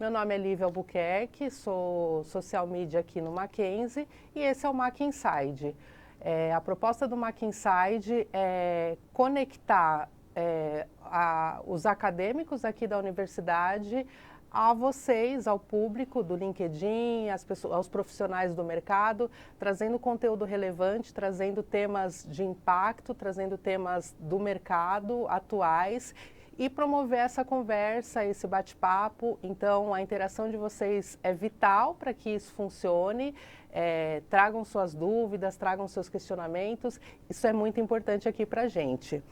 Meu nome é Lívia Albuquerque, sou social media aqui no Mackenzie e esse é o Mac Inside. A proposta do Mac Inside é conectar os acadêmicos aqui da universidade a vocês, ao público do LinkedIn, aos profissionais do mercado, trazendo conteúdo relevante, trazendo temas de impacto, trazendo temas do mercado atuais e promover essa conversa, esse bate-papo. Então, a interação de vocês é vital para que isso funcione. Tragam suas dúvidas, tragam seus questionamentos. Isso é muito importante aqui para a gente.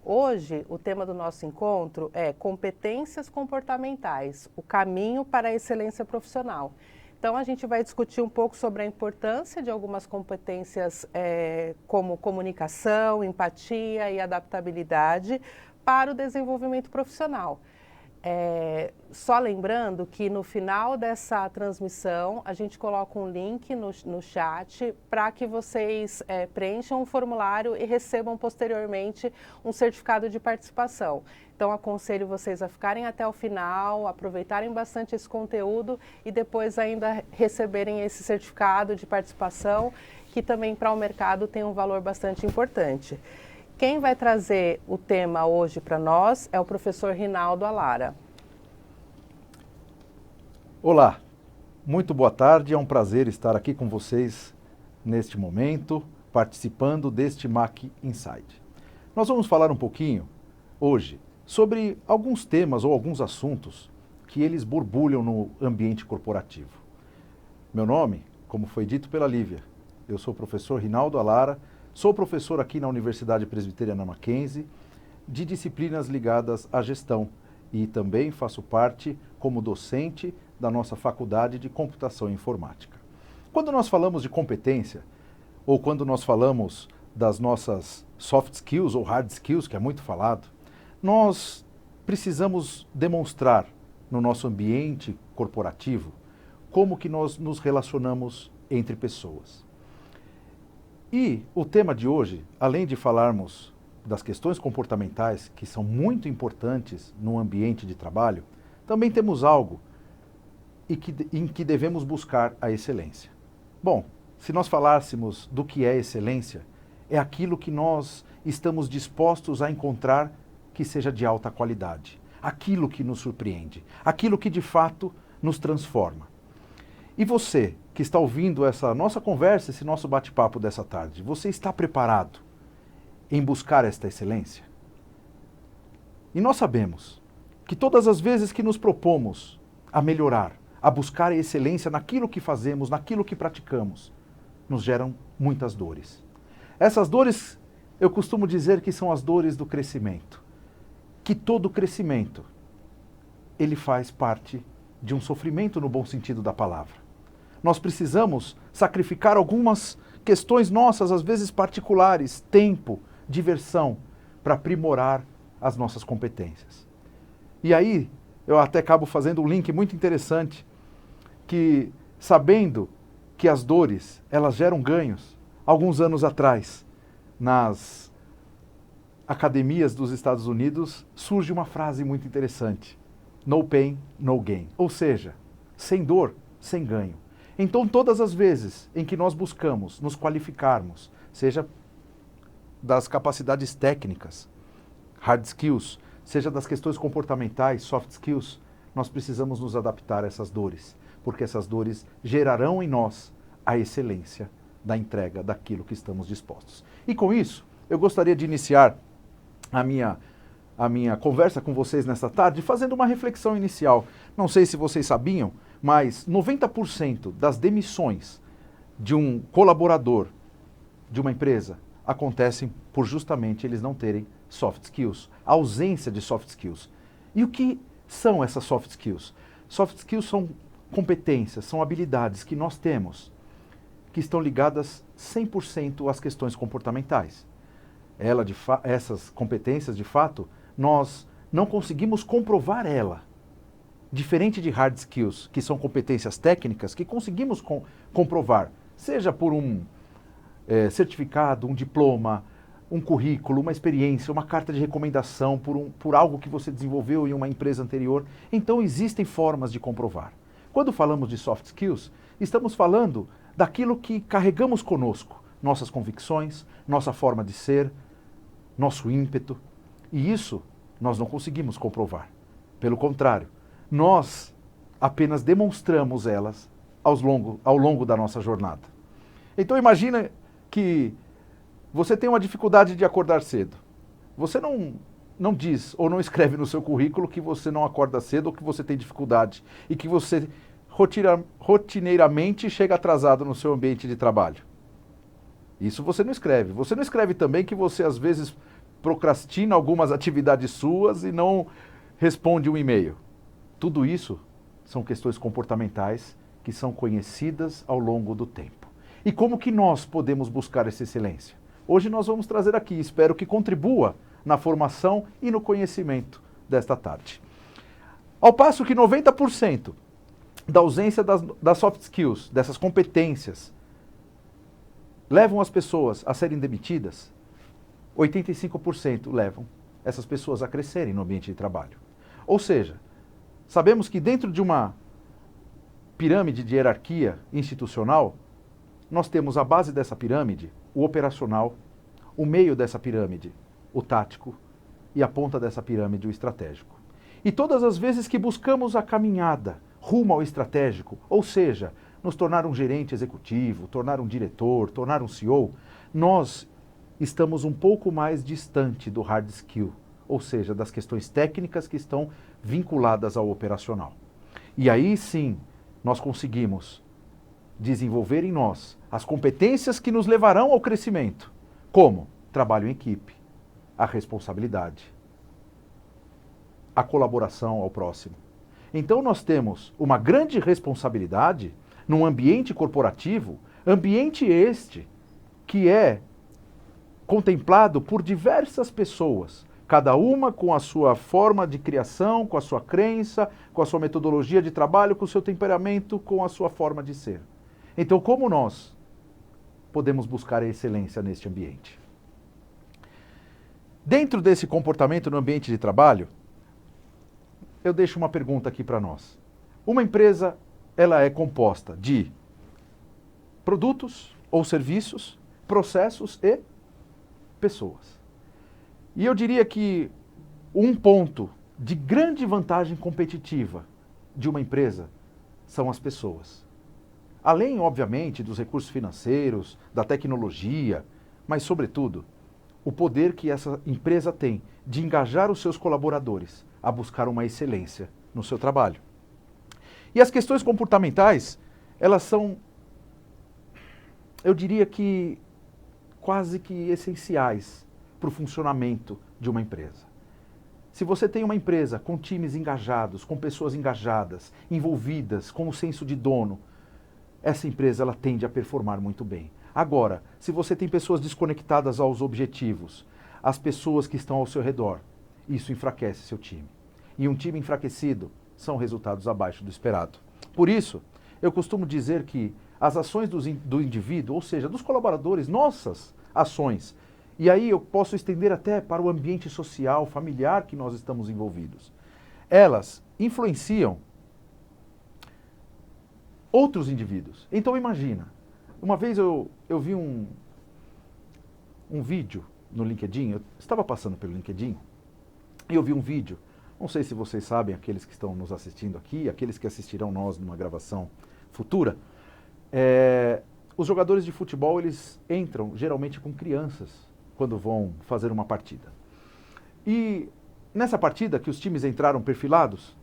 Hoje, o tema do nosso encontro é competências comportamentais, o caminho para a excelência profissional. Então, a gente vai discutir um pouco sobre a importância de algumas competências como comunicação, empatia e adaptabilidade para o desenvolvimento profissional. Só lembrando que no final dessa transmissão a gente coloca um link no chat para que vocês preencham um formulário e recebam posteriormente um certificado de participação. Então aconselho vocês a ficarem até o final, aproveitarem bastante esse conteúdo e depois ainda receberem esse certificado de participação, que também para o mercado tem um valor bastante importante. Quem vai trazer o tema hoje para nós é o professor Rinaldo Alara. Olá, muito boa tarde, é um prazer estar aqui com vocês neste momento, participando deste Mac Inside. Nós vamos falar um pouquinho hoje sobre alguns temas ou alguns assuntos que eles borbulham no ambiente corporativo. Meu nome, como foi dito pela Lívia, eu sou o professor Rinaldo Alara. Sou professor aqui na Universidade Presbiteriana Mackenzie de disciplinas ligadas à gestão e também faço parte como docente da nossa Faculdade de Computação e Informática. Quando nós falamos de competência ou quando nós falamos das nossas soft skills ou hard skills, que é muito falado, nós precisamos demonstrar no nosso ambiente corporativo como que nós nos relacionamos entre pessoas. E o tema de hoje, além de falarmos das questões comportamentais, que são muito importantes no ambiente de trabalho, também temos algo em que devemos buscar a excelência. Bom, se nós falássemos do que é excelência, é aquilo que nós estamos dispostos a encontrar que seja de alta qualidade, aquilo que nos surpreende, aquilo que de fato nos transforma. E você, que está ouvindo essa nossa conversa, esse nosso bate-papo dessa tarde, você está preparado em buscar esta excelência? E nós sabemos que todas as vezes que nos propomos a melhorar, a buscar a excelência naquilo que fazemos, naquilo que praticamos, nos geram muitas dores. Essas dores, eu costumo dizer que são as dores do crescimento. Que todo crescimento, ele faz parte de um sofrimento no bom sentido da palavra. Nós precisamos sacrificar algumas questões nossas, às vezes particulares, tempo, diversão, para aprimorar as nossas competências. E aí, eu até acabo fazendo um link muito interessante, que sabendo que as dores, elas geram ganhos, alguns anos atrás, nas academias dos Estados Unidos, surge uma frase muito interessante: no pain, no gain. Ou seja, sem dor, sem ganho. Então, todas as vezes em que nós buscamos nos qualificarmos, seja das capacidades técnicas, hard skills, seja das questões comportamentais, soft skills, nós precisamos nos adaptar a essas dores, porque essas dores gerarão em nós a excelência da entrega daquilo que estamos dispostos. E com isso, eu gostaria de iniciar a minha conversa com vocês nesta tarde fazendo uma reflexão inicial. Não sei se vocês sabiam, mas 90% das demissões de um colaborador de uma empresa acontecem por justamente eles não terem soft skills, a ausência de soft skills. E o que são essas soft skills? Soft skills são competências, são habilidades que nós temos, que estão ligadas 100% às questões comportamentais. Essas competências, de fato, nós não conseguimos comprovar ela. Diferente de hard skills, que são competências técnicas que conseguimos comprovar, seja por um certificado, um diploma, um currículo, uma experiência, uma carta de recomendação por algo que você desenvolveu em uma empresa anterior. Então existem formas de comprovar. Quando falamos de soft skills, estamos falando daquilo que carregamos conosco, nossas convicções, nossa forma de ser, nosso ímpeto. E isso nós não conseguimos comprovar. Pelo contrário, nós apenas demonstramos elas ao longo da nossa jornada. Então imagina que você tem uma dificuldade de acordar cedo. Você não diz ou não escreve no seu currículo que você não acorda cedo ou que você tem dificuldade e que você rotineiramente chega atrasado no seu ambiente de trabalho. Isso você não escreve. Você não escreve também que você às vezes procrastina algumas atividades suas e não responde um e-mail. Tudo isso são questões comportamentais que são conhecidas ao longo do tempo. E como que nós podemos buscar essa excelência? Hoje nós vamos trazer aqui, espero que contribua na formação e no conhecimento desta tarde. Ao passo que 90% da ausência das soft skills, dessas competências, levam as pessoas a serem demitidas, 85% levam essas pessoas a crescerem no ambiente de trabalho. Ou seja, sabemos que dentro de uma pirâmide de hierarquia institucional, nós temos a base dessa pirâmide, o operacional, o meio dessa pirâmide, o tático, e a ponta dessa pirâmide, o estratégico. E todas as vezes que buscamos a caminhada rumo ao estratégico, ou seja, nos tornar um gerente executivo, tornar um diretor, tornar um CEO, nós estamos um pouco mais distante do hard skill, ou seja, das questões técnicas que estão vinculadas ao operacional. E aí sim, nós conseguimos desenvolver em nós as competências que nos levarão ao crescimento, como trabalho em equipe, a responsabilidade, a colaboração ao próximo. Então nós temos uma grande responsabilidade num ambiente corporativo, ambiente este que é contemplado por diversas pessoas, cada uma com a sua forma de criação, com a sua crença, com a sua metodologia de trabalho, com o seu temperamento, com a sua forma de ser. Então, como nós podemos buscar a excelência neste ambiente? Dentro desse comportamento no ambiente de trabalho, eu deixo uma pergunta aqui para nós. Uma empresa, ela é composta de produtos ou serviços, processos e pessoas. E eu diria que um ponto de grande vantagem competitiva de uma empresa são as pessoas. Além, obviamente, dos recursos financeiros, da tecnologia, mas, sobretudo, o poder que essa empresa tem de engajar os seus colaboradores a buscar uma excelência no seu trabalho. E as questões comportamentais, elas são, eu diria que, quase que essenciais para o funcionamento de uma empresa. Se você tem uma empresa com times engajados, com pessoas engajadas, envolvidas, com o senso de dono, essa empresa ela tende a performar muito bem. Agora, se você tem pessoas desconectadas aos objetivos, as pessoas que estão ao seu redor, isso enfraquece seu time. E um time enfraquecido são resultados abaixo do esperado. Por isso, eu costumo dizer que as ações do indivíduo, ou seja, dos colaboradores, nossas ações, e aí eu posso estender até para o ambiente social, familiar que nós estamos envolvidos, elas influenciam outros indivíduos. Então imagina, uma vez eu vi um vídeo no LinkedIn, eu estava passando pelo LinkedIn, e eu vi um vídeo, não sei se vocês sabem, aqueles que estão nos assistindo aqui, aqueles que assistirão nós numa gravação futura, os jogadores de futebol, eles entram geralmente com crianças quando vão fazer uma partida. E nessa partida, que os times entraram perfilados,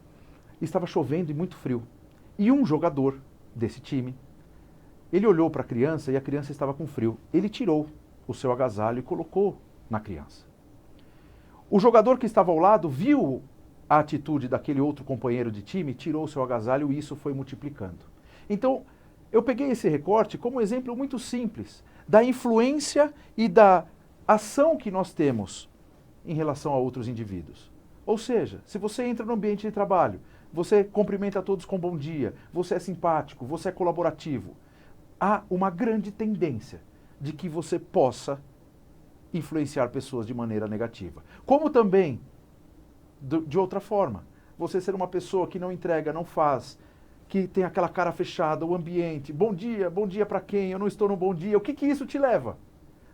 estava chovendo e muito frio. E um jogador desse time, ele olhou para a criança e a criança estava com frio. Ele tirou o seu agasalho e colocou na criança. O jogador que estava ao lado viu a atitude daquele outro companheiro de time, tirou o seu agasalho e isso foi multiplicando. Então, eu peguei esse recorte como um exemplo muito simples da influência e da ação que nós temos em relação a outros indivíduos. Ou seja, se você entra no ambiente de trabalho, você cumprimenta todos com bom dia, você é simpático, você é colaborativo, há uma grande tendência de que você possa influenciar pessoas de maneira negativa. Como também, de outra forma, você ser uma pessoa que não entrega, não faz, que tem aquela cara fechada, o ambiente, bom dia para quem? Eu não estou no bom dia. O que isso te leva?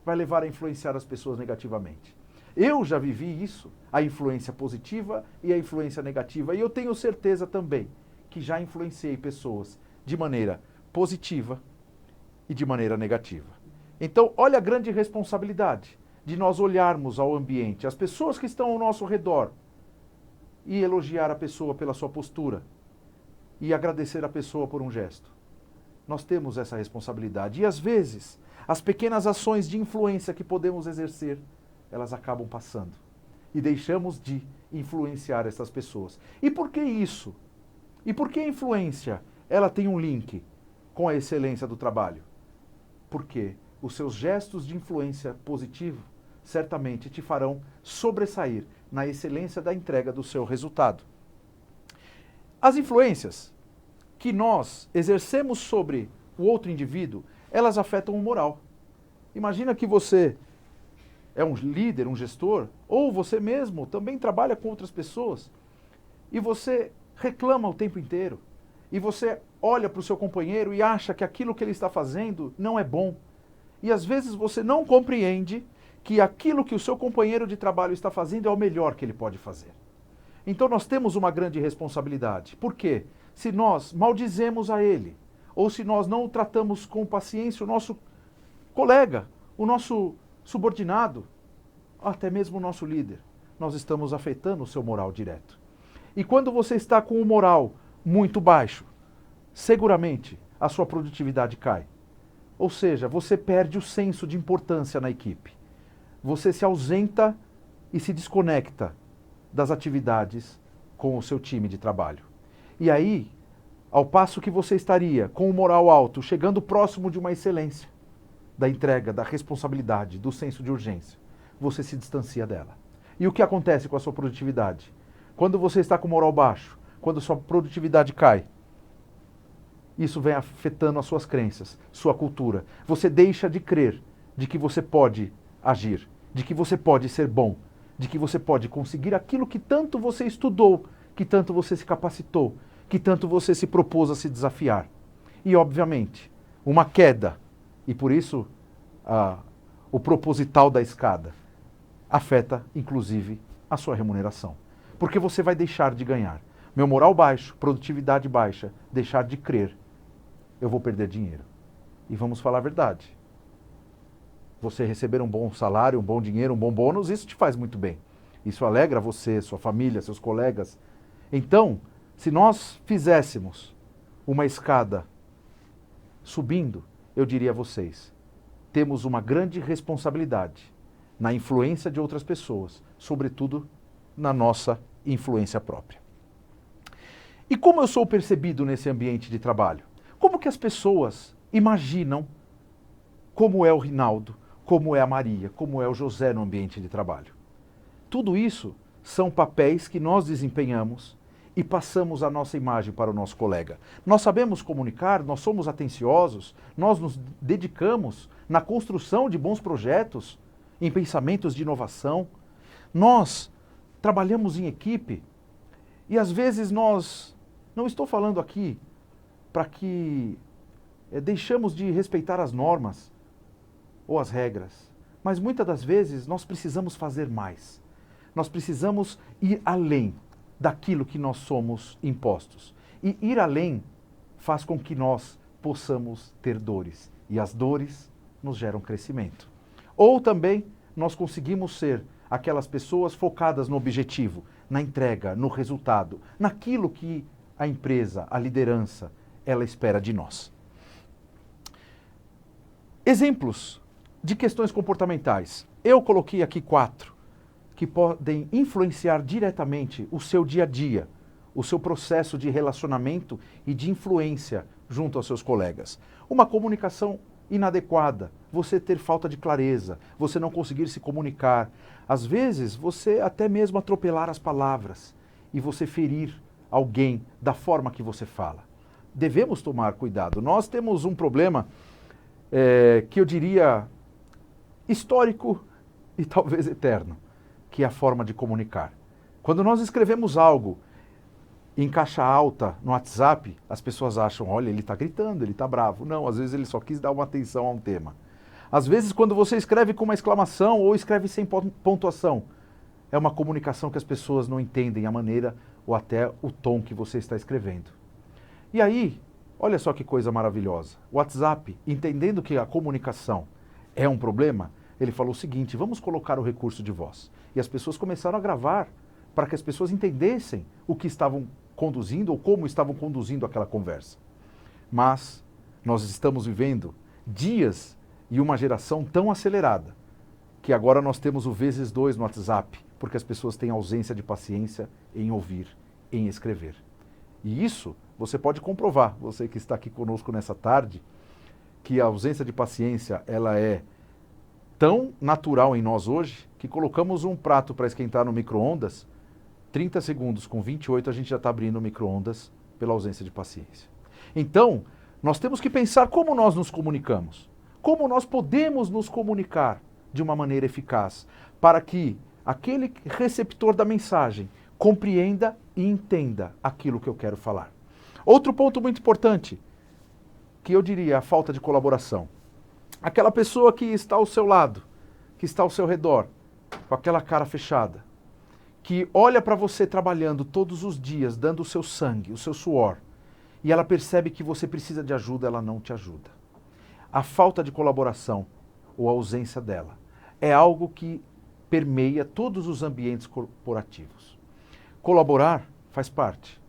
Vai levar a influenciar as pessoas negativamente. Eu já vivi isso, a influência positiva e a influência negativa, e eu tenho certeza também que já influenciei pessoas de maneira positiva e de maneira negativa. Então, olha a grande responsabilidade de nós olharmos ao ambiente, as pessoas que estão ao nosso redor, e elogiar a pessoa pela sua postura, e agradecer a pessoa por um gesto. Nós temos essa responsabilidade. E às vezes, as pequenas ações de influência que podemos exercer, elas acabam passando. E deixamos de influenciar essas pessoas. E por que isso? E por que a influência, ela tem um link com a excelência do trabalho? Porque os seus gestos de influência positivo certamente te farão sobressair na excelência da entrega do seu resultado. As influências que nós exercemos sobre o outro indivíduo, elas afetam o moral. Imagina que você é um líder, um gestor, ou você mesmo também trabalha com outras pessoas, e você reclama o tempo inteiro, e você olha para o seu companheiro e acha que aquilo que ele está fazendo não é bom. E às vezes você não compreende que aquilo que o seu companheiro de trabalho está fazendo é o melhor que ele pode fazer. Então nós temos uma grande responsabilidade. Por quê? Se nós maldizemos a ele, ou se nós não o tratamos com paciência, o nosso colega, o nosso subordinado, até mesmo o nosso líder, nós estamos afetando o seu moral direto. E quando você está com o moral muito baixo, seguramente a sua produtividade cai. Ou seja, você perde o senso de importância na equipe. Você se ausenta e se desconecta das atividades com o seu time de trabalho. E aí, ao passo que você estaria com o moral alto, chegando próximo de uma excelência, da entrega, da responsabilidade, do senso de urgência, você se distancia dela. E o que acontece com a sua produtividade? Quando você está com o moral baixo, quando sua produtividade cai, isso vem afetando as suas crenças, sua cultura. Você deixa de crer de que você pode agir, de que você pode ser bom, de que você pode conseguir aquilo que tanto você estudou, que tanto você se capacitou, que tanto você se propôs a se desafiar. E, obviamente, uma queda, e por isso o proposital da escada, afeta, inclusive, a sua remuneração. Porque você vai deixar de ganhar. Meu moral baixo, produtividade baixa, deixar de crer, eu vou perder dinheiro. E vamos falar a verdade. Você receber um bom salário, um bom dinheiro, um bom bônus, isso te faz muito bem. Isso alegra você, sua família, seus colegas. Então, se nós fizéssemos uma escada subindo, eu diria a vocês, temos uma grande responsabilidade na influência de outras pessoas, sobretudo na nossa influência própria. E como eu sou percebido nesse ambiente de trabalho? Como que as pessoas imaginam como é o Rinaldo, como é a Maria, como é o José no ambiente de trabalho? Tudo isso são papéis que nós desempenhamos e passamos a nossa imagem para o nosso colega. Nós sabemos comunicar, nós somos atenciosos, nós nos dedicamos na construção de bons projetos, em pensamentos de inovação. Nós trabalhamos em equipe e às vezes nós, não estou falando aqui para que deixamos de respeitar as normas ou as regras, mas muitas das vezes nós precisamos fazer mais. Nós precisamos ir além daquilo que nós somos impostos. E ir além faz com que nós possamos ter dores. E as dores nos geram crescimento. Ou também nós conseguimos ser aquelas pessoas focadas no objetivo, na entrega, no resultado, naquilo que a empresa, a liderança, ela espera de nós. Exemplos de questões comportamentais. Eu coloquei aqui 4 que podem influenciar diretamente o seu dia a dia, o seu processo de relacionamento e de influência junto aos seus colegas. Uma comunicação inadequada, você ter falta de clareza, você não conseguir se comunicar. Às vezes, você até mesmo atropelar as palavras e você ferir alguém da forma que você fala. Devemos tomar cuidado. Nós temos um problema que eu diria histórico e talvez eterno, que é a forma de comunicar. Quando nós escrevemos algo em caixa alta no WhatsApp, as pessoas acham, olha, ele está gritando, ele está bravo. Não, às vezes ele só quis dar uma atenção a um tema. Às vezes, quando você escreve com uma exclamação ou escreve sem pontuação, é uma comunicação que as pessoas não entendem a maneira ou até o tom que você está escrevendo. E aí, olha só que coisa maravilhosa. O WhatsApp, entendendo que a comunicação é um problema, ele falou o seguinte, vamos colocar o recurso de voz. E as pessoas começaram a gravar para que as pessoas entendessem o que estavam conduzindo ou como estavam conduzindo aquela conversa. Mas nós estamos vivendo dias e uma geração tão acelerada que agora nós temos o vezes 2 no WhatsApp, porque as pessoas têm ausência de paciência em ouvir, em escrever. E isso você pode comprovar, você que está aqui conosco nessa tarde, que a ausência de paciência ela é tão natural em nós hoje que colocamos um prato para esquentar no micro-ondas, 30 segundos com 28 a gente já está abrindo o micro-ondas pela ausência de paciência. Então, nós temos que pensar como nós nos comunicamos, como nós podemos nos comunicar de uma maneira eficaz, para que aquele receptor da mensagem compreenda e entenda aquilo que eu quero falar. Outro ponto muito importante, que eu diria a falta de colaboração. Aquela pessoa que está ao seu lado, que está ao seu redor, com aquela cara fechada, que olha para você trabalhando todos os dias, dando o seu sangue, o seu suor, e ela percebe que você precisa de ajuda, ela não te ajuda. A falta de colaboração ou a ausência dela é algo que permeia todos os ambientes corporativos. Colaborar faz parte.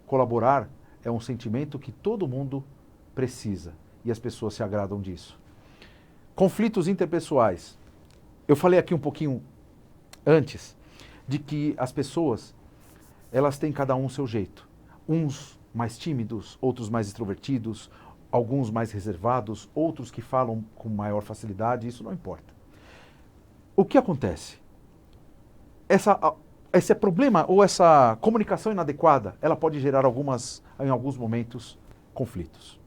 Colaborar é um sentimento que todo mundo precisa e as pessoas se agradam disso. Conflitos interpessoais. Eu falei aqui um pouquinho antes de que as pessoas, elas têm cada um o seu jeito. Uns mais tímidos, outros mais extrovertidos, alguns mais reservados, outros que falam com maior facilidade, isso não importa. O que acontece? Esse problema ou essa comunicação inadequada, ela pode gerar em alguns momentos, conflitos.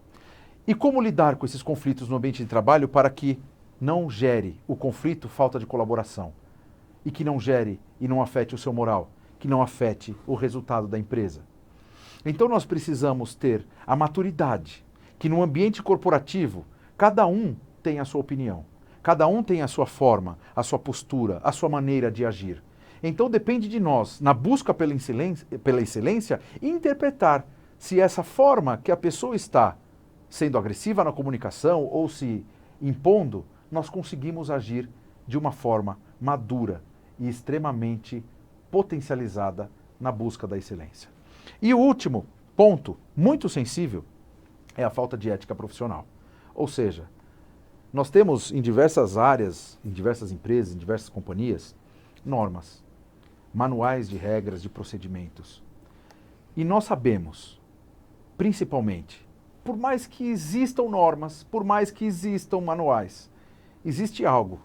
E como lidar com esses conflitos no ambiente de trabalho para que não gere o conflito falta de colaboração? E que não gere e não afete o seu moral, que não afete o resultado da empresa. Então nós precisamos ter a maturidade, que no ambiente corporativo, cada um tem a sua opinião, cada um tem a sua forma, a sua postura, a sua maneira de agir. Então depende de nós, na busca pela excelência, interpretar se essa forma que a pessoa está sendo agressiva na comunicação ou se impondo, nós conseguimos agir de uma forma madura e extremamente potencializada na busca da excelência. E o último ponto, muito sensível, é a falta de ética profissional. Ou seja, nós temos em diversas áreas, em diversas empresas, em diversas companhias, normas, manuais de regras, de procedimentos. E nós sabemos, principalmente, por mais que existam normas, por mais que existam manuais, existe algo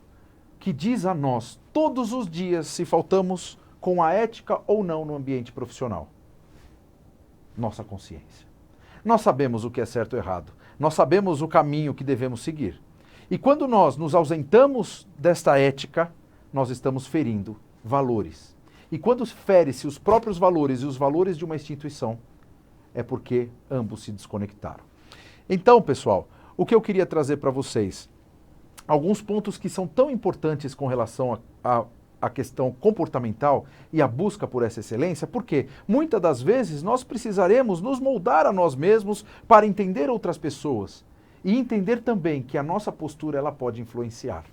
que diz a nós todos os dias se faltamos com a ética ou não no ambiente profissional. Nossa consciência. Nós sabemos o que é certo ou errado. Nós sabemos o caminho que devemos seguir. E quando nós nos ausentamos desta ética, nós estamos ferindo valores. E quando fere-se os próprios valores e os valores de uma instituição, é porque ambos se desconectaram. Então, pessoal, o que eu queria trazer para vocês, alguns pontos que são tão importantes com relação à questão comportamental e a busca por essa excelência, porque muitas das vezes nós precisaremos nos moldar a nós mesmos para entender outras pessoas e entender também que a nossa postura ela pode influenciar.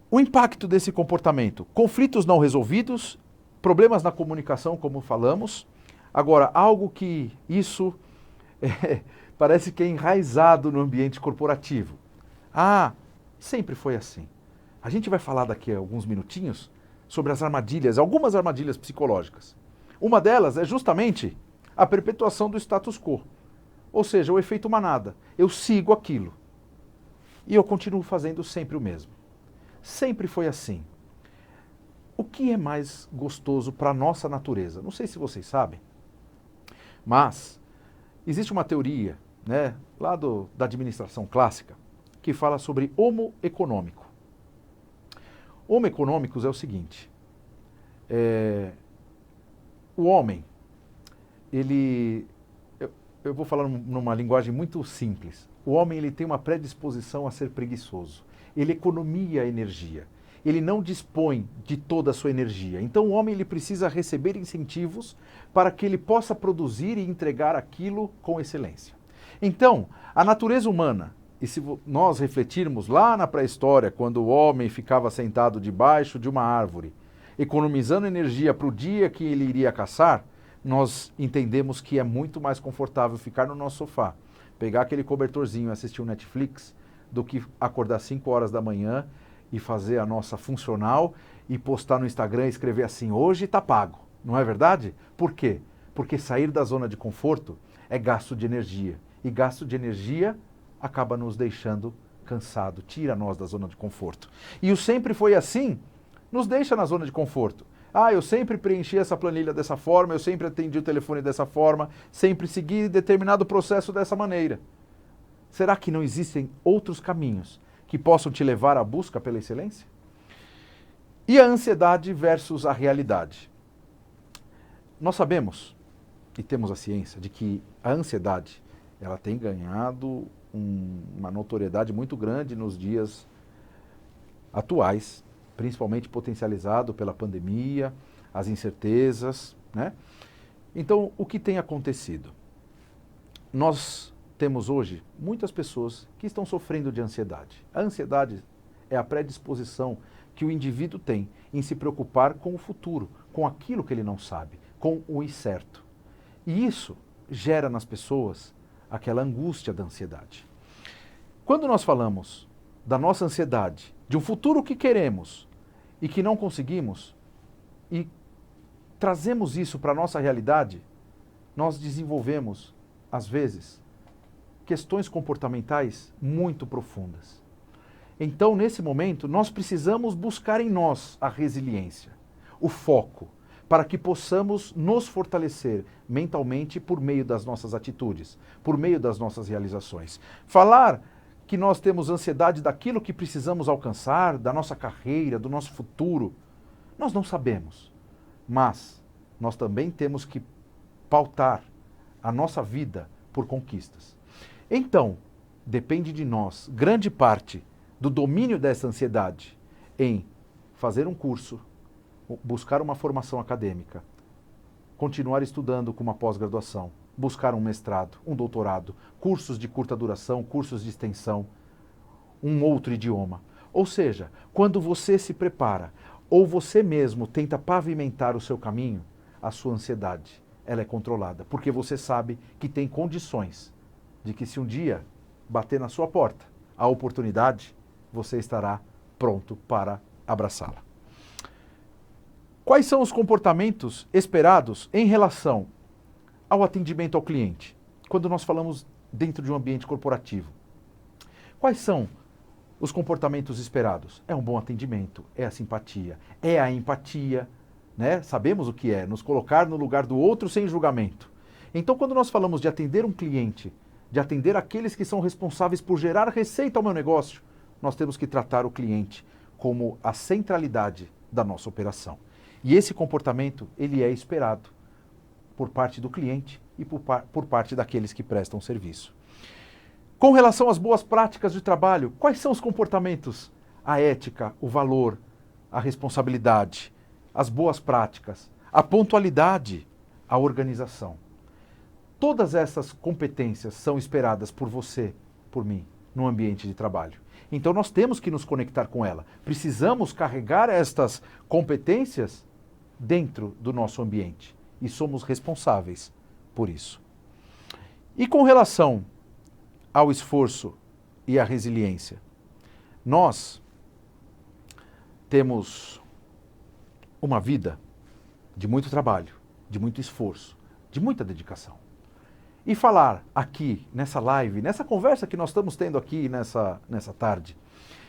O impacto desse comportamento, conflitos não resolvidos, problemas na comunicação, como falamos. Agora, algo que isso parece que é enraizado no ambiente corporativo. Ah, sempre foi assim. A gente vai falar daqui a alguns minutinhos sobre as armadilhas, algumas armadilhas psicológicas. Uma delas é justamente a perpetuação do status quo. Ou seja, o efeito manada. Eu sigo aquilo. E eu continuo fazendo sempre o mesmo. Sempre foi assim. O que é mais gostoso para a nossa natureza? Não sei se vocês sabem, mas existe uma teoria, lá da administração clássica, que fala sobre homo econômico. Homo econômicos é o seguinte, o homem, eu vou falar numa linguagem muito simples, o homem ele tem uma predisposição a ser preguiçoso, ele economia energia, ele não dispõe de toda a sua energia, então o homem ele precisa receber incentivos para que ele possa produzir e entregar aquilo com excelência. Então, a natureza humana, e se nós refletirmos lá na pré-história, quando o homem ficava sentado debaixo de uma árvore, economizando energia para o dia que ele iria caçar, nós entendemos que é muito mais confortável ficar no nosso sofá, pegar aquele cobertorzinho e assistir um Netflix, do que acordar 5 horas da manhã e fazer a nossa funcional e postar no Instagram e escrever assim, hoje está pago. Não é verdade? Por quê? Porque sair da zona de conforto é gasto de energia. E gasto de energia acaba nos deixando cansado, tira nós da zona de conforto. E o sempre foi assim, nos deixa na zona de conforto. Eu sempre preenchi essa planilha dessa forma, eu sempre atendi o telefone dessa forma, sempre segui determinado processo dessa maneira. Será que não existem outros caminhos que possam te levar à busca pela excelência? E a ansiedade versus a realidade. Nós sabemos, e temos a ciência, de que a ansiedade ela tem ganhado uma notoriedade muito grande nos dias atuais, principalmente potencializado pela pandemia, as incertezas, né? Então, o que tem acontecido? Nós temos hoje muitas pessoas que estão sofrendo de ansiedade. A ansiedade é a predisposição que o indivíduo tem em se preocupar com o futuro, com aquilo que ele não sabe, com o incerto. E isso gera nas pessoas aquela angústia da ansiedade. Quando nós falamos da nossa ansiedade, de um futuro que queremos e que não conseguimos, e trazemos isso para a nossa realidade, nós desenvolvemos, às vezes, questões comportamentais muito profundas. Então, nesse momento, nós precisamos buscar em nós a resiliência, o foco, para que possamos nos fortalecer mentalmente por meio das nossas atitudes, por meio das nossas realizações. Falar que nós temos ansiedade daquilo que precisamos alcançar, da nossa carreira, do nosso futuro, nós não sabemos. Mas nós também temos que pautar a nossa vida por conquistas. Então, depende de nós, grande parte do domínio dessa ansiedade em fazer um curso, buscar uma formação acadêmica, continuar estudando com uma pós-graduação, buscar um mestrado, um doutorado, cursos de curta duração, cursos de extensão, um outro idioma. Ou seja, quando você se prepara ou você mesmo tenta pavimentar o seu caminho, a sua ansiedade ela é controlada, porque você sabe que tem condições de que se um dia bater na sua porta a oportunidade, você estará pronto para abraçá-la. Quais são os comportamentos esperados em relação ao atendimento ao cliente, quando nós falamos dentro de um ambiente corporativo? Quais são os comportamentos esperados? É um bom atendimento, é a simpatia, é a empatia, né? Sabemos o que é, nos colocar no lugar do outro sem julgamento. Então, quando nós falamos de atender um cliente, de atender aqueles que são responsáveis por gerar receita ao meu negócio, nós temos que tratar o cliente como a centralidade da nossa operação. E esse comportamento, ele é esperado por parte do cliente e por parte daqueles que prestam serviço. Com relação às boas práticas de trabalho, quais são os comportamentos? A ética, o valor, a responsabilidade, as boas práticas, a pontualidade, a organização. Todas essas competências são esperadas por você, por mim, no ambiente de trabalho. Então nós temos que nos conectar com ela. Precisamos carregar estas competências dentro do nosso ambiente. E somos responsáveis por isso. E com relação ao esforço e à resiliência, nós temos uma vida de muito trabalho, de muito esforço, de muita dedicação. E falar aqui, nessa live, nessa conversa que nós estamos tendo aqui nessa tarde,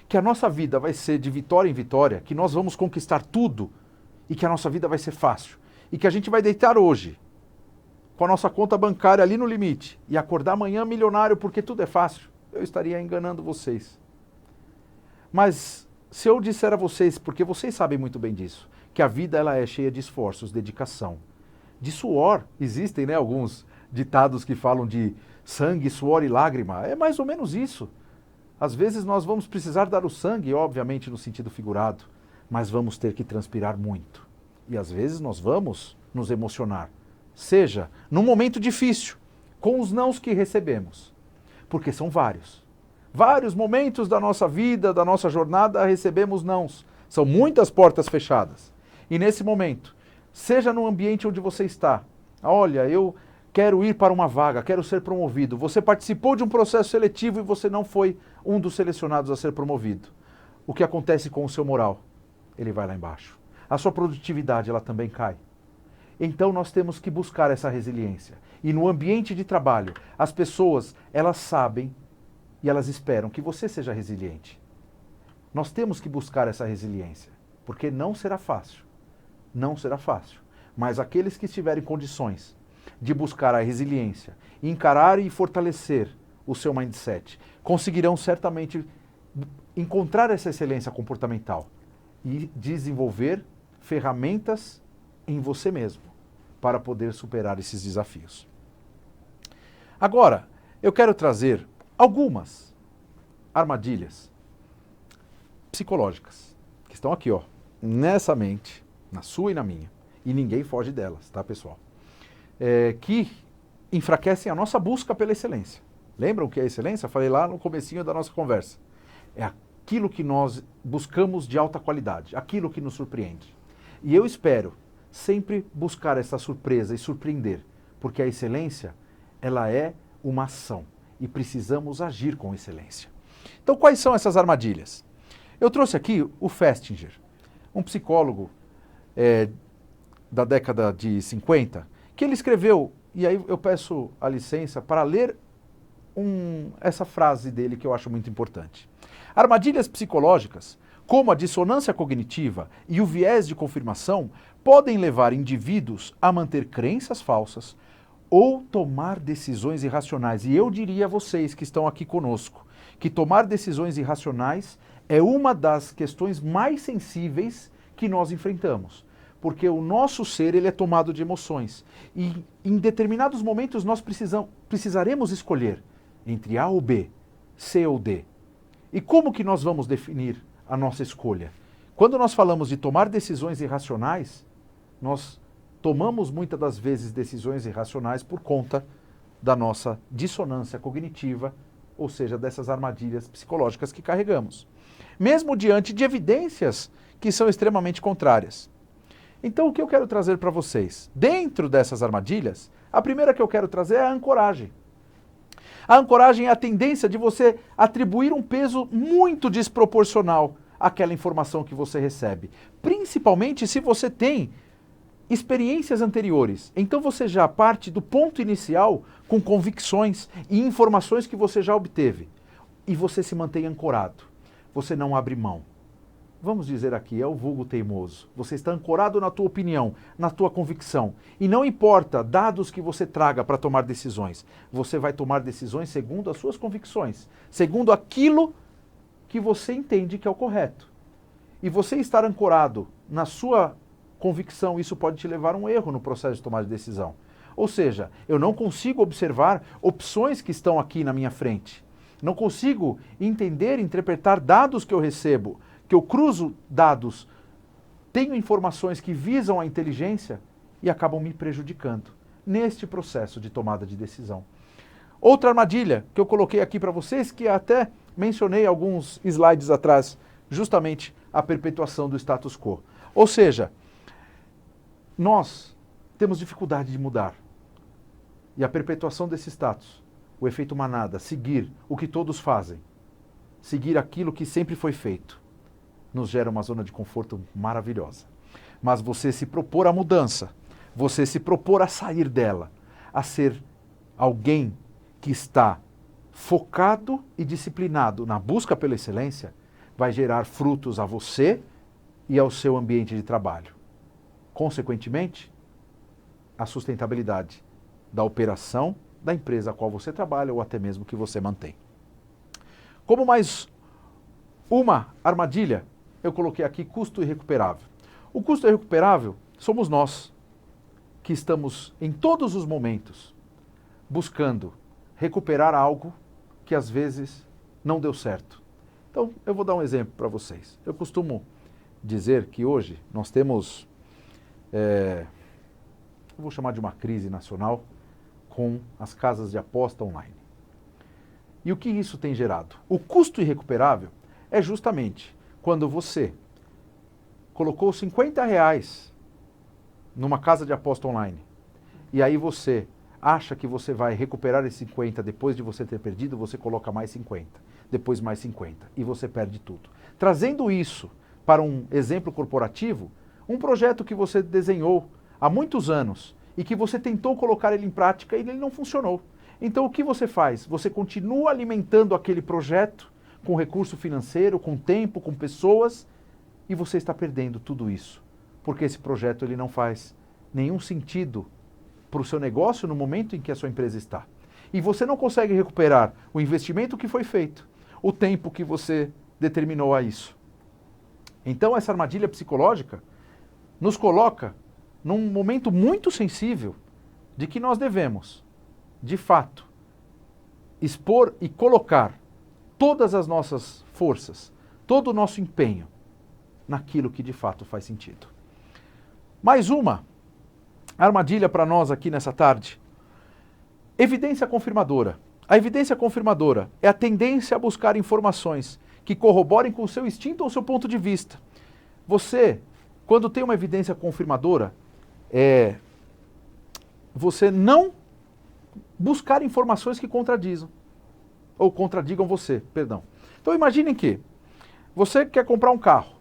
que a nossa vida vai ser de vitória em vitória, que nós vamos conquistar tudo e que a nossa vida vai ser fácil. E que a gente vai deitar hoje com a nossa conta bancária ali no limite e acordar amanhã milionário porque tudo é fácil, eu estaria enganando vocês. Mas se eu disser a vocês, porque vocês sabem muito bem disso, que a vida ela é cheia de esforços, dedicação, de suor, existem, né, alguns ditados que falam de sangue, suor e lágrima, é mais ou menos isso. Às vezes nós vamos precisar dar o sangue, obviamente no sentido figurado, mas vamos ter que transpirar muito. E às vezes nós vamos nos emocionar, seja num momento difícil, com os nãos que recebemos, porque são vários. Vários momentos da nossa vida, da nossa jornada, recebemos nãos. São muitas portas fechadas. E nesse momento, seja no ambiente onde você está, olha, eu quero ir para uma vaga, quero ser promovido. Você participou de um processo seletivo e você não foi um dos selecionados a ser promovido. O que acontece com o seu moral? Ele vai lá embaixo. A sua produtividade, ela também cai. Então nós temos que buscar essa resiliência. E no ambiente de trabalho, as pessoas, elas sabem e elas esperam que você seja resiliente. Nós temos que buscar essa resiliência, porque não será fácil. Não será fácil. Mas aqueles que estiverem condições de buscar a resiliência, encarar e fortalecer o seu mindset, conseguirão certamente encontrar essa excelência comportamental e desenvolver ferramentas em você mesmo para poder superar esses desafios. Agora, eu quero trazer algumas armadilhas psicológicas que estão aqui, ó, nessa mente, na sua e na minha, e ninguém foge delas, tá, pessoal? Que enfraquecem a nossa busca pela excelência. Lembram o que é excelência? Eu falei lá no comecinho da nossa conversa. É aquilo que nós buscamos de alta qualidade, aquilo que nos surpreende. E eu espero sempre buscar essa surpresa e surpreender, porque a excelência, ela é uma ação e precisamos agir com excelência. Então, quais são essas armadilhas? Eu trouxe aqui o Festinger, um psicólogo da década de 50, que ele escreveu, e aí eu peço a licença para ler essa frase dele que eu acho muito importante. Armadilhas psicológicas, como a dissonância cognitiva e o viés de confirmação, podem levar indivíduos a manter crenças falsas ou tomar decisões irracionais. E eu diria a vocês que estão aqui conosco, que tomar decisões irracionais é uma das questões mais sensíveis que nós enfrentamos. Porque o nosso ser ele é tomado de emoções. E em determinados momentos nós precisaremos escolher entre A ou B, C ou D. E como que nós vamos definir a nossa escolha? Quando nós falamos de tomar decisões irracionais, nós tomamos muitas das vezes decisões irracionais por conta da nossa dissonância cognitiva, ou seja, dessas armadilhas psicológicas que carregamos. Mesmo diante de evidências que são extremamente contrárias. Então, o que eu quero trazer para vocês? Dentro dessas armadilhas, a primeira que eu quero trazer é a ancoragem. A ancoragem é a tendência de você atribuir um peso muito desproporcional àquela informação que você recebe. Principalmente se você tem experiências anteriores. Então você já parte do ponto inicial com convicções e informações que você já obteve. E você se mantém ancorado. Você não abre mão. Vamos dizer aqui, é o vulgo teimoso. Você está ancorado na tua opinião, na tua convicção. E não importa dados que você traga para tomar decisões. Você vai tomar decisões segundo as suas convicções. Segundo aquilo que você entende que é o correto. E você estar ancorado na sua convicção, isso pode te levar a um erro no processo de tomar de decisão. Ou seja, eu não consigo observar opções que estão aqui na minha frente. Não consigo entender, interpretar dados que eu recebo, que eu cruzo dados, tenho informações que visam a inteligência e acabam me prejudicando neste processo de tomada de decisão. Outra armadilha que eu coloquei aqui para vocês, que até mencionei alguns slides atrás, justamente a perpetuação do status quo. Ou seja, nós temos dificuldade de mudar. E a perpetuação desse status, o efeito manada, seguir o que todos fazem, seguir aquilo que sempre foi feito, nos gera uma zona de conforto maravilhosa. Mas você se propor a mudança, você se propor a sair dela, a ser alguém que está focado e disciplinado na busca pela excelência, vai gerar frutos a você e ao seu ambiente de trabalho. Consequentemente, a sustentabilidade da operação da empresa a qual você trabalha ou até mesmo que você mantém. Como mais uma armadilha eu coloquei aqui custo irrecuperável. O custo irrecuperável somos nós, que estamos em todos os momentos buscando recuperar algo que às vezes não deu certo. Então, eu vou dar um exemplo para vocês. Eu costumo dizer que hoje nós temos, eu vou chamar de uma crise nacional, com as casas de aposta online. E o que isso tem gerado? O custo irrecuperável é justamente quando você colocou R$50 numa casa de aposta online e aí você acha que você vai recuperar esses 50 depois de você ter perdido, você coloca mais 50, depois mais 50 e você perde tudo. Trazendo isso para um exemplo corporativo, um projeto que você desenhou há muitos anos e que você tentou colocar ele em prática e ele não funcionou. Então o que você faz? Você continua alimentando aquele projeto com recurso financeiro, com tempo, com pessoas e você está perdendo tudo isso. Porque esse projeto ele não faz nenhum sentido para o seu negócio no momento em que a sua empresa está. E você não consegue recuperar o investimento que foi feito, o tempo que você determinou a isso. Então essa armadilha psicológica nos coloca num momento muito sensível de que nós devemos, de fato, expor e colocar todas as nossas forças, todo o nosso empenho naquilo que de fato faz sentido. Mais uma armadilha para nós aqui nessa tarde. Evidência confirmadora. A evidência confirmadora é a tendência a buscar informações que corroborem com o seu instinto ou o seu ponto de vista. Você, quando tem uma evidência confirmadora, você não buscar informações que contradizam, ou contradigam você, perdão. Então imaginem que você quer comprar um carro,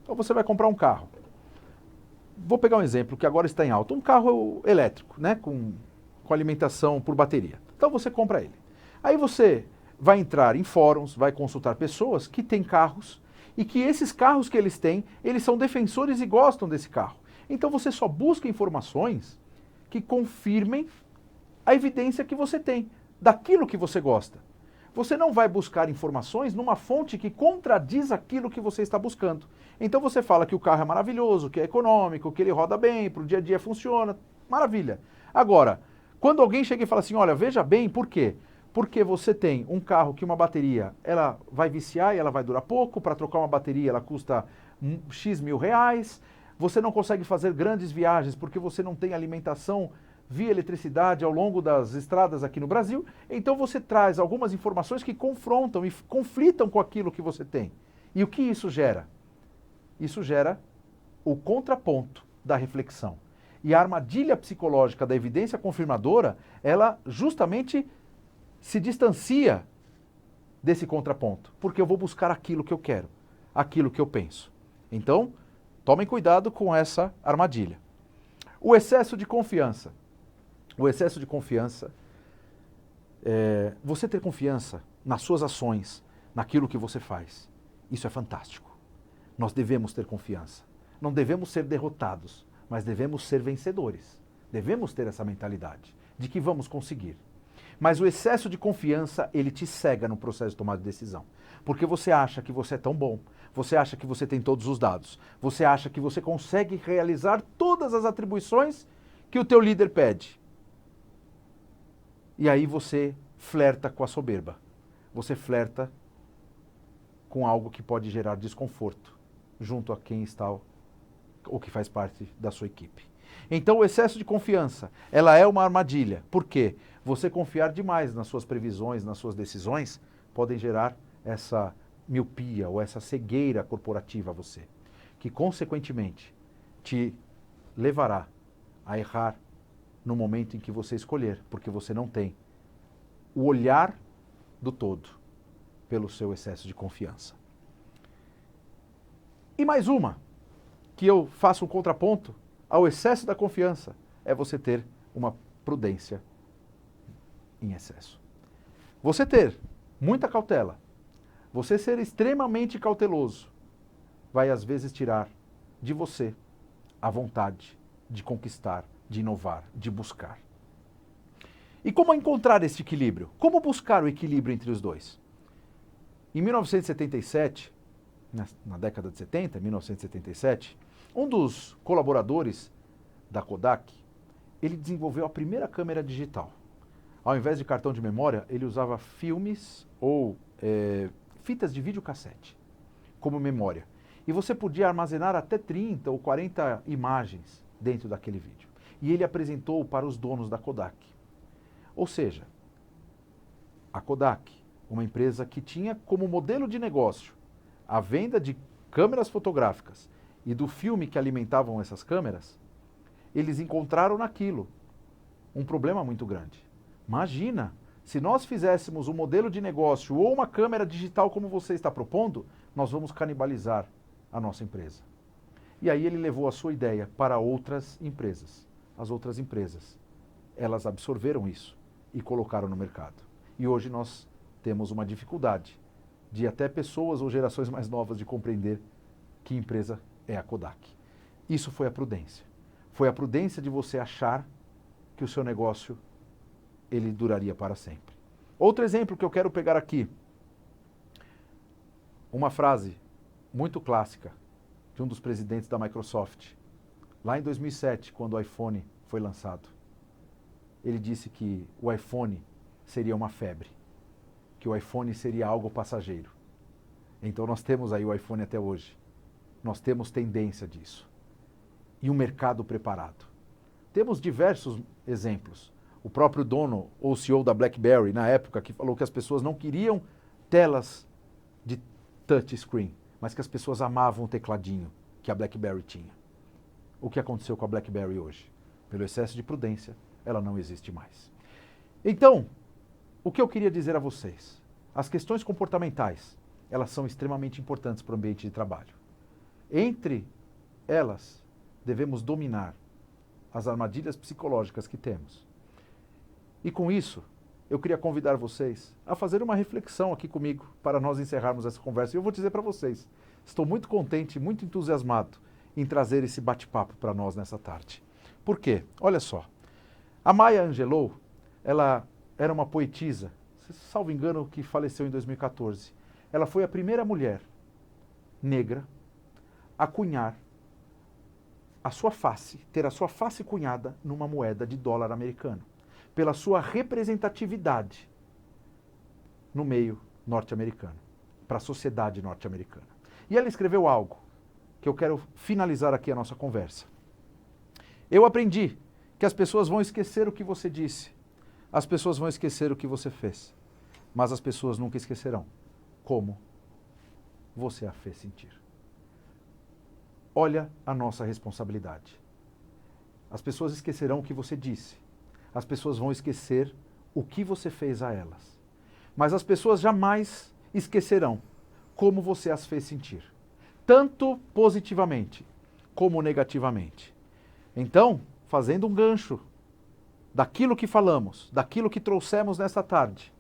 então você vai comprar um carro. Vou pegar um exemplo que agora está em alta, um carro elétrico, né, com alimentação por bateria. Então você compra ele. Aí você vai entrar em fóruns, vai consultar pessoas que têm carros e que esses carros que eles têm, eles são defensores e gostam desse carro. Então você só busca informações que confirmem a evidência que você tem, daquilo que você gosta. Você não vai buscar informações numa fonte que contradiz aquilo que você está buscando. Então você fala que o carro é maravilhoso, que é econômico, que ele roda bem, para o dia a dia funciona, maravilha. Agora, quando alguém chega e fala assim, olha, veja bem, por quê? Porque você tem um carro que uma bateria, ela vai viciar e ela vai durar pouco, para trocar uma bateria ela custa X mil reais, você não consegue fazer grandes viagens porque você não tem alimentação via eletricidade ao longo das estradas aqui no Brasil, então você traz algumas informações que confrontam e conflitam com aquilo que você tem. E o que isso gera? Isso gera o contraponto da reflexão. E a armadilha psicológica da evidência confirmadora, ela justamente se distancia desse contraponto, porque eu vou buscar aquilo que eu quero, aquilo que eu penso. Então, tomem cuidado com essa armadilha. O excesso de confiança. O excesso de confiança, você ter confiança nas suas ações, naquilo que você faz, isso é fantástico. Nós devemos ter confiança. Não devemos ser derrotados, mas devemos ser vencedores. Devemos ter essa mentalidade de que vamos conseguir. Mas o excesso de confiança, ele te cega no processo de tomada de decisão. Porque você acha que você é tão bom, você acha que você tem todos os dados, você acha que você consegue realizar todas as atribuições que o teu líder pede. E aí você flerta com a soberba. Você flerta com algo que pode gerar desconforto junto a quem está ou que faz parte da sua equipe. Então o excesso de confiança, ela é uma armadilha. Por quê? Você confiar demais nas suas previsões, nas suas decisões, podem gerar essa miopia ou essa cegueira corporativa a você, que consequentemente te levará a errar no momento em que você escolher, porque você não tem o olhar do todo pelo seu excesso de confiança. E mais uma, que eu faço um contraponto ao excesso da confiança, é você ter uma prudência em excesso. Você ter muita cautela, você ser extremamente cauteloso, vai às vezes tirar de você a vontade de conquistar, de inovar, de buscar. E como encontrar esse equilíbrio? Como buscar o equilíbrio entre os dois? Em 1977, na década de 70, 1977, um dos colaboradores da Kodak, ele desenvolveu a primeira câmera digital. Ao invés de cartão de memória, ele usava filmes ou fitas de videocassete como memória. E você podia armazenar até 30 ou 40 imagens dentro daquele vídeo. E ele apresentou para os donos da Kodak. Ou seja, a Kodak, uma empresa que tinha como modelo de negócio a venda de câmeras fotográficas e do filme que alimentavam essas câmeras, eles encontraram naquilo um problema muito grande. Imagina, se nós fizéssemos um modelo de negócio ou uma câmera digital como você está propondo, nós vamos canibalizar a nossa empresa. E aí ele levou a sua ideia para outras empresas. As outras empresas, elas absorveram isso e colocaram no mercado. E hoje nós temos uma dificuldade de até pessoas ou gerações mais novas de compreender que empresa é a Kodak. Isso foi a prudência. Foi a prudência de você achar que o seu negócio ele duraria para sempre. Outro exemplo que eu quero pegar aqui, uma frase muito clássica de um dos presidentes da Microsoft, lá em 2007, quando o iPhone foi lançado. Ele disse que o iPhone seria uma febre, que o iPhone seria algo passageiro. Então nós temos aí o iPhone até hoje. Nós temos tendência disso. E um mercado preparado. Temos diversos exemplos. O próprio dono ou CEO da BlackBerry, na época, que falou que as pessoas não queriam telas de touchscreen, mas que as pessoas amavam o tecladinho que a BlackBerry tinha. O que aconteceu com a BlackBerry hoje? Pelo excesso de prudência, ela não existe mais. Então, o que eu queria dizer a vocês? As questões comportamentais, elas são extremamente importantes para o ambiente de trabalho. Entre elas, devemos dominar as armadilhas psicológicas que temos. E com isso, eu queria convidar vocês a fazer uma reflexão aqui comigo para nós encerrarmos essa conversa. E eu vou dizer para vocês, estou muito contente, muito entusiasmado em trazer esse bate-papo para nós nessa tarde. Por quê? Olha só, a Maya Angelou, ela era uma poetisa, salvo engano, que faleceu em 2014. Ela foi a primeira mulher negra a cunhar a sua face, ter a sua face cunhada numa moeda de dólar americano, pela sua representatividade no meio norte-americano, para a sociedade norte-americana. E ela escreveu algo que eu quero finalizar aqui a nossa conversa. Eu aprendi que as pessoas vão esquecer o que você disse, as pessoas vão esquecer o que você fez, mas as pessoas nunca esquecerão como você a fez sentir. Olha a nossa responsabilidade. As pessoas esquecerão o que você disse, as pessoas vão esquecer o que você fez a elas, mas as pessoas jamais esquecerão como você as fez sentir, tanto positivamente como negativamente. Então, fazendo um gancho daquilo que falamos, daquilo que trouxemos nesta tarde,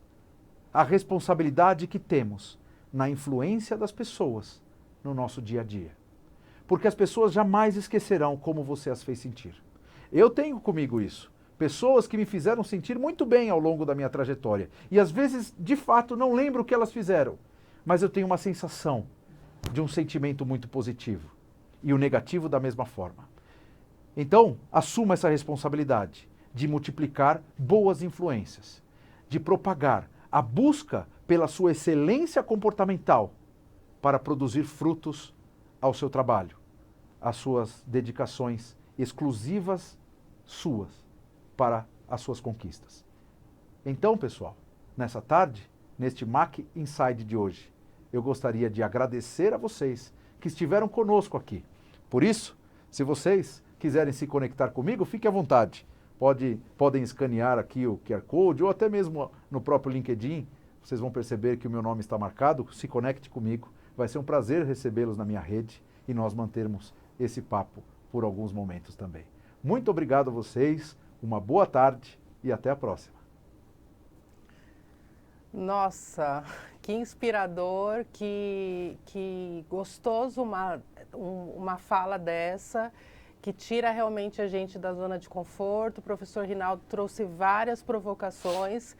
a responsabilidade que temos na influência das pessoas no nosso dia a dia. Porque as pessoas jamais esquecerão como você as fez sentir. Eu tenho comigo isso. Pessoas que me fizeram sentir muito bem ao longo da minha trajetória. E às vezes, de fato, não lembro o que elas fizeram. Mas eu tenho uma sensação de um sentimento muito positivo. E o negativo da mesma forma. Então, assuma essa responsabilidade de multiplicar boas influências, de propagar a busca pela sua excelência comportamental para produzir frutos ao seu trabalho, às suas dedicações exclusivas suas para as suas conquistas. Então, pessoal, nessa tarde, neste Mac Inside de hoje, eu gostaria de agradecer a vocês que estiveram conosco aqui. Por isso, se vocês quiserem se conectar comigo, fique à vontade. Podem escanear aqui o QR Code ou até mesmo no próprio LinkedIn. Vocês vão perceber que o meu nome está marcado. Se conecte comigo. Vai ser um prazer recebê-los na minha rede e nós mantermos esse papo por alguns momentos também. Muito obrigado a vocês, uma boa tarde e até a próxima. Nossa, que inspirador, que gostoso uma fala dessa, que tira realmente a gente da zona de conforto. O professor Rinaldo trouxe várias provocações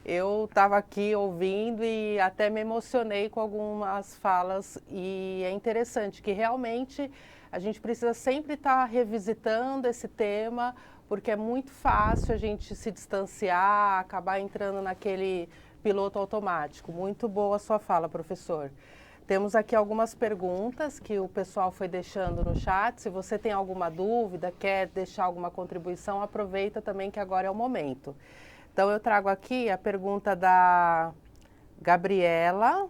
Eu estava aqui ouvindo e até me emocionei com algumas falas e é interessante que realmente a gente precisa sempre estar revisitando esse tema, porque é muito fácil a gente se distanciar, acabar entrando naquele piloto automático. Muito boa a sua fala, professor. Temos aqui algumas perguntas que o pessoal foi deixando no chat. Se você tem alguma dúvida, quer deixar alguma contribuição, aproveita também que agora é o momento. Então, eu trago aqui a pergunta da Gabriela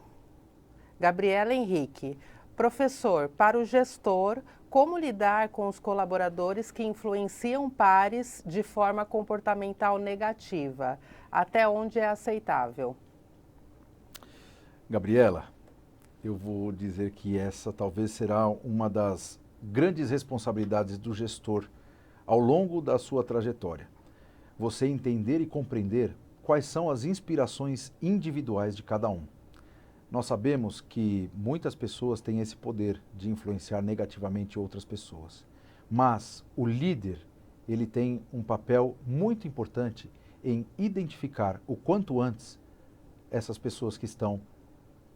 Henrique. Professor, para o gestor, como lidar com os colaboradores que influenciam pares de forma comportamental negativa? Até onde é aceitável? Gabriela, eu vou dizer que essa talvez será uma das grandes responsabilidades do gestor ao longo da sua trajetória. Você entender e compreender quais são as inspirações individuais de cada um. Nós sabemos que muitas pessoas têm esse poder de influenciar negativamente outras pessoas, mas o líder, ele tem um papel muito importante em identificar o quanto antes essas pessoas que estão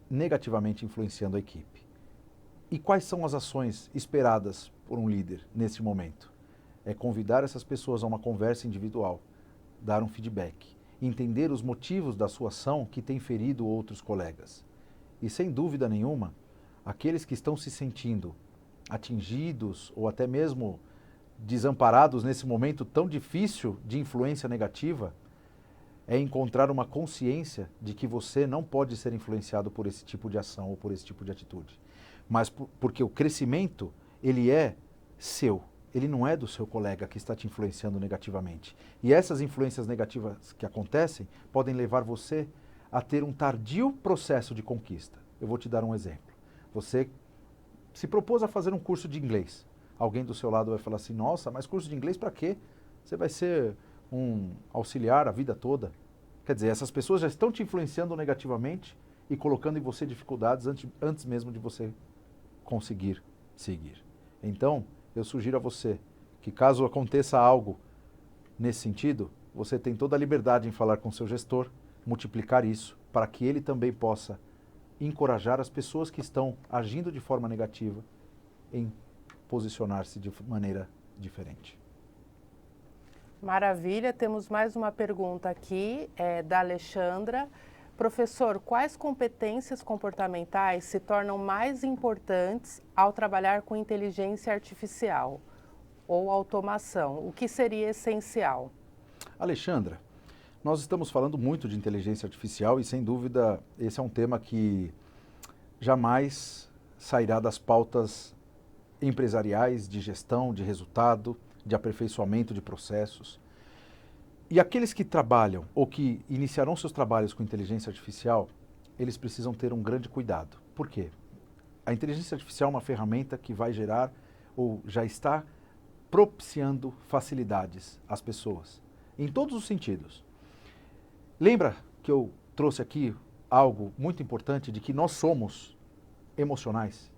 negativamente influenciando a equipe. E quais são as ações esperadas por um líder nesse momento? É convidar essas pessoas a uma conversa individual, dar um feedback, entender os motivos da sua ação que tem ferido outros colegas. E sem dúvida nenhuma, aqueles que estão se sentindo atingidos ou até mesmo desamparados nesse momento tão difícil de influência negativa, é encontrar uma consciência de que você não pode ser influenciado por esse tipo de ação ou por esse tipo de atitude. Mas porque o crescimento, ele é seu. Ele não é do seu colega que está te influenciando negativamente. E essas influências negativas que acontecem podem levar você a ter um tardio processo de conquista. Eu vou te dar um exemplo. Você se propôs a fazer um curso de inglês. Alguém do seu lado vai falar assim, nossa, mas curso de inglês para quê? Você vai ser um auxiliar a vida toda. Quer dizer, essas pessoas já estão te influenciando negativamente e colocando em você dificuldades antes mesmo de você conseguir seguir. Então, eu sugiro a você que caso aconteça algo nesse sentido, você tem toda a liberdade em falar com seu gestor, multiplicar isso, para que ele também possa encorajar as pessoas que estão agindo de forma negativa em posicionar-se de maneira diferente. Maravilha, temos mais uma pergunta aqui, da Alexandra. Professor, quais competências comportamentais se tornam mais importantes ao trabalhar com inteligência artificial ou automação? O que seria essencial? Alexandra, nós estamos falando muito de inteligência artificial e, sem dúvida, esse é um tema que jamais sairá das pautas empresariais, de gestão, de resultado, de aperfeiçoamento de processos. E aqueles que trabalham ou que iniciarão seus trabalhos com inteligência artificial, eles precisam ter um grande cuidado. Por quê? A inteligência artificial é uma ferramenta que vai gerar ou já está propiciando facilidades às pessoas, em todos os sentidos. Lembra que eu trouxe aqui algo muito importante de que nós somos emocionais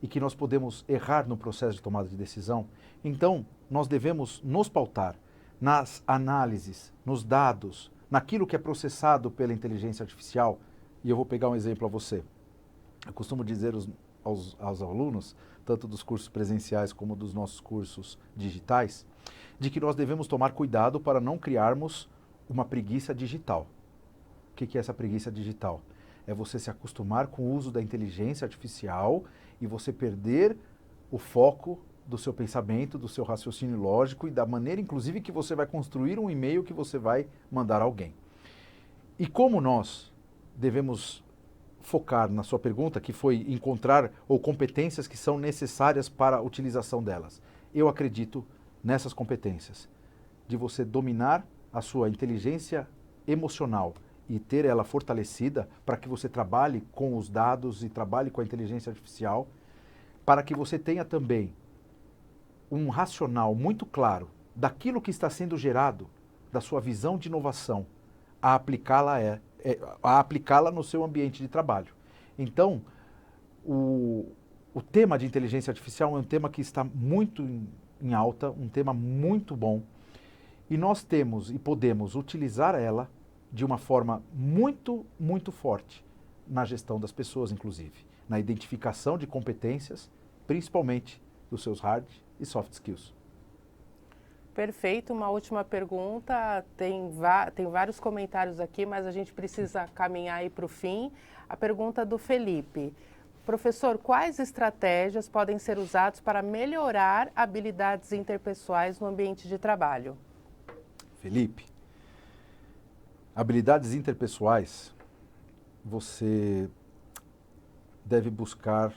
e que nós podemos errar no processo de tomada de decisão? Então, nós devemos nos pautar nas análises, nos dados, naquilo que é processado pela inteligência artificial. E eu vou pegar um exemplo a você. Eu costumo dizer aos alunos, tanto dos cursos presenciais como dos nossos cursos digitais, de que nós devemos tomar cuidado para não criarmos uma preguiça digital. O que é essa preguiça digital? É você se acostumar com o uso da inteligência artificial e você perder o foco do seu pensamento, do seu raciocínio lógico e da maneira, inclusive, que você vai construir um e-mail que você vai mandar a alguém. E como nós devemos focar na sua pergunta, que foi encontrar ou competências que são necessárias para a utilização delas. Eu acredito nessas competências, de você dominar a sua inteligência emocional e ter ela fortalecida para que você trabalhe com os dados e trabalhe com a inteligência artificial, para que você tenha também um racional muito claro daquilo que está sendo gerado, da sua visão de inovação, a aplicá-la no seu ambiente de trabalho. Então, o tema de inteligência artificial é um tema que está muito em alta, um tema muito bom, e nós temos e podemos utilizar ela de uma forma muito, muito forte na gestão das pessoas, inclusive, na identificação de competências, principalmente dos seus hard e soft skills. Perfeito, uma última pergunta. Tem vários comentários aqui, mas a gente precisa caminhar aí para o fim. A pergunta do Felipe. Professor, quais estratégias podem ser usadas para melhorar habilidades interpessoais no ambiente de trabalho? Felipe, habilidades interpessoais, você deve buscar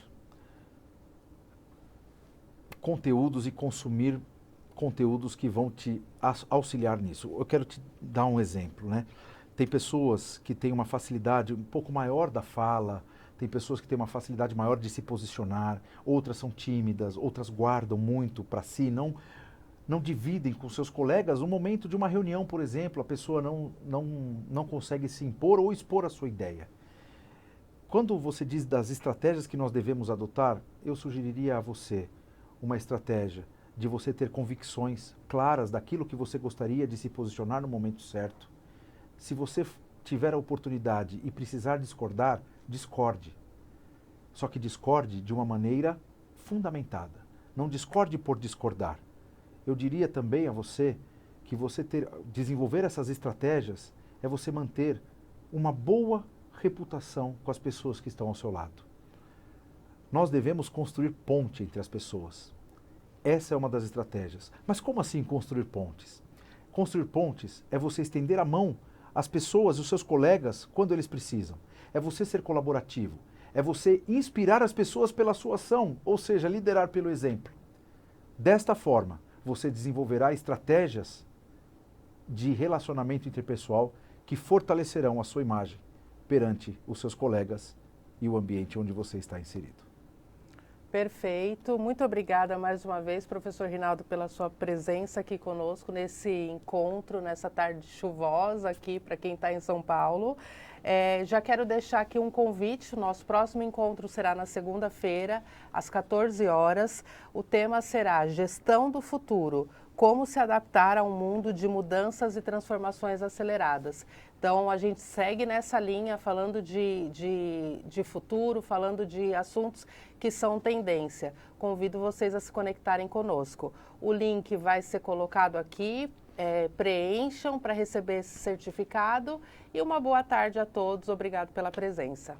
conteúdos e consumir conteúdos que vão te auxiliar nisso. Eu quero te dar um exemplo, né? Tem pessoas que têm uma facilidade um pouco maior da fala, tem pessoas que têm uma facilidade maior de se posicionar, outras são tímidas, outras guardam muito para si, não dividem com seus colegas o momento de uma reunião, por exemplo, a pessoa não consegue se impor ou expor a sua ideia. Quando você diz das estratégias que nós devemos adotar, eu sugeriria a você uma estratégia de você ter convicções claras daquilo que você gostaria de se posicionar no momento certo. Se você tiver a oportunidade e precisar discordar, discorde. Só que discorde de uma maneira fundamentada. Não discorde por discordar. Eu diria também a você que desenvolver essas estratégias é você manter uma boa reputação com as pessoas que estão ao seu lado. Nós devemos construir ponte entre as pessoas. Essa é uma das estratégias. Mas como assim construir pontes? Construir pontes é você estender a mão às pessoas, os seus colegas, quando eles precisam. É você ser colaborativo. É você inspirar as pessoas pela sua ação, ou seja, liderar pelo exemplo. Desta forma, você desenvolverá estratégias de relacionamento interpessoal que fortalecerão a sua imagem perante os seus colegas e o ambiente onde você está inserido. Perfeito. Muito obrigada mais uma vez, professor Rinaldo, pela sua presença aqui conosco nesse encontro, nessa tarde chuvosa aqui para quem está em São Paulo. Já quero deixar aqui um convite. O nosso próximo encontro será na segunda-feira, às 14 horas. O tema será Gestão do Futuro. Como se adaptar a um mundo de mudanças e transformações aceleradas. Então, a gente segue nessa linha, falando de futuro, falando de assuntos que são tendência. Convido vocês a se conectarem conosco. O link vai ser colocado aqui, preencham para receber esse certificado. E uma boa tarde a todos. Obrigado pela presença.